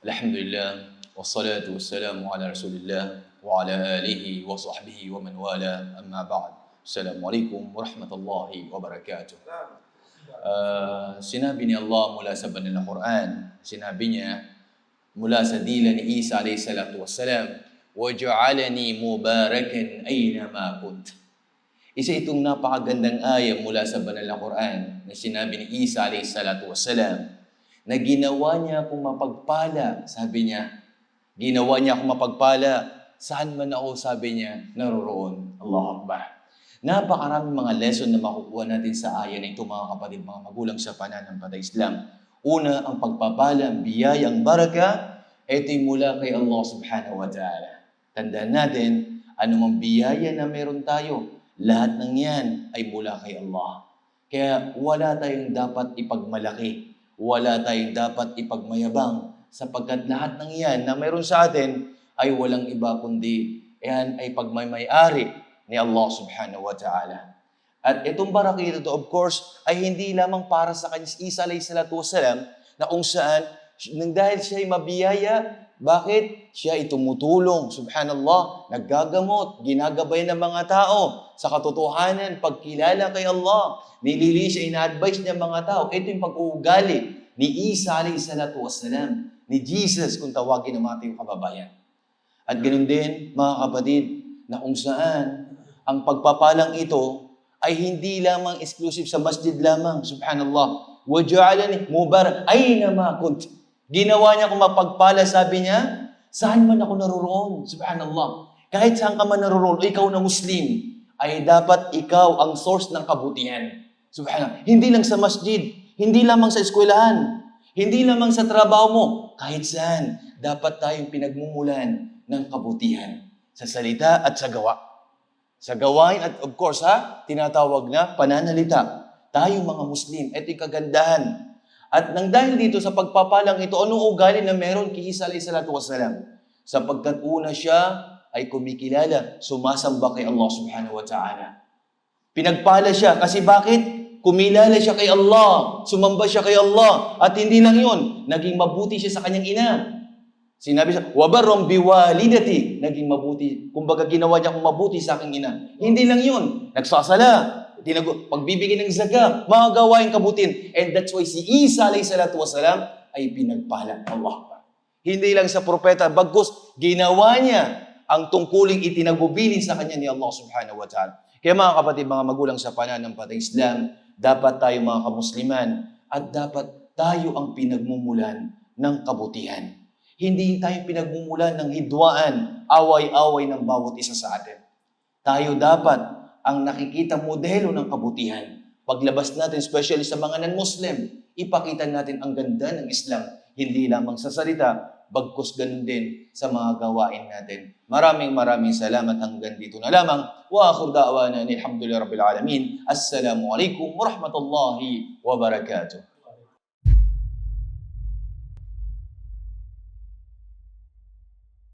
Alhamdulillah, wassalatu wassalamu ala rasulillah wa ala alihi wa sahbihi wa man wala amma ba'd. Assalamualaikum warahmatullahi wabarakatuh. Sinabi ni Allah mula sa banal na Quran, sinabi niya mula sa dila ni Isa alayhi salatu wassalam, وَجَعَلَنِي مُبَارَكًا أَيْنَمَا كُنْتَ. Isa itong napakagandang ayah mula sa banal na Quran na sinabi ni Isa alayhi salatu wassalam na ginawa niya akong mapagpala, sabi niya. Ginawa niya akong mapagpala, saan man ako, sabi niya, naroroon. Allahu Akbar. Napakaraming mga lesson na makukuha natin sa ayah na ito, mga kapatid, mga magulang sa pananampalataya Islam. Una, ang pagpapala, ang biyaya, ang baraka, ito'y mula kay Allah subhanahu wa ta'ala. Tandaan natin, anumang biyaya na meron tayo, lahat ng yan ay mula kay Allah. Kaya wala tayong dapat ipagmalaki, wala tayong dapat ipagmayabang, sapagkat lahat ng yan na meron sa atin ay walang iba kundi yan ay pagmamayari ni Allah subhanahu wa ta'ala. At itong barakita to, of course, ay hindi lamang para sa kanya Isa alayhi salatu wasalam, na kung saan, nang dahil siya ay mabiyaya, bakit? Siya ay tumutulong, subhanallah, naggagamot, ginagabay ng mga tao sa katotohanan, pagkilala kay Allah. Nilili siya, ina-advise niya mga tao. Ito yung pag-uugali ni Isa alayhi salatu wassalam, ni Jesus, kung tawagin ng mga tayong kababayan. At ganoon din, mga kapatid, na kung saan ang pagpapalang ito ay hindi lamang exclusive sa masjid lamang, subhanallah. وَجَعَلَنِي مُبَارَكًا أَيْنَمَا كُنْتَ. Ginawa niya kung mapagpala, sabi niya, saan man ako naroroon, subhanallah. Kahit saan ka man naroroon, o ikaw na Muslim, ay dapat ikaw ang source ng kabutihan. Subhanallah. Hindi lang sa masjid, hindi lamang sa eskwelahan, hindi lamang sa trabaho mo, kahit saan, dapat tayong pinagmumulan ng kabutihan. Sa salita at sa gawa. Sa gawain at of course, tinatawag na pananalita. Tayong mga Muslim, ito'y kagandahan. At nang dahil dito sa pagpapalang ito, anong ugali na meron kay Isa alayhi salatu wassalam? Sapagkat una siya ay kumikilala, sumasamba kay Allah subhanahu wa ta'ala. Pinagpala siya kasi bakit? Kumilala siya kay Allah, sumamba siya kay Allah. At hindi lang yun, naging mabuti siya sa kanyang ina. Sinabi siya, وَبَرًّا بِوَالِدَتِي. Naging mabuti. Kumbaga ginawa niya kung mabuti sa aking ina. Hindi lang yun, nagsasala. Pagbibigay ng zakat, mga gawain kabutihan. And that's why si Isa alayhi salatu wasalam ay pinagpala. Allah. Hindi lang sa propeta, bagkus ginawa niya ang tungkuling itinagubilin sa kanya ni Allah subhanahu wa ta'ala. Kaya mga kapatid, mga magulang sa pananampalataya Islam, dapat tayo mga kamusliman at dapat tayo ang pinagmumulan ng kabutihan. Hindi tayo pinagmumulan ng hidwaan, away-away ng bawat isa sa atin. Tayo dapat ang nakikita modelo ng kabutihan. Paglabas natin, especially sa mga non-Muslim, ipakita natin ang ganda ng Islam. Hindi lamang sa salita, bagkus ganun din sa mga gawain natin. Maraming salamat hanggang dito na lamang. Wa akhir da'wana alhamdulillahi rabbil alamin. Assalamu alaikum warahmatullahi wabarakatuh.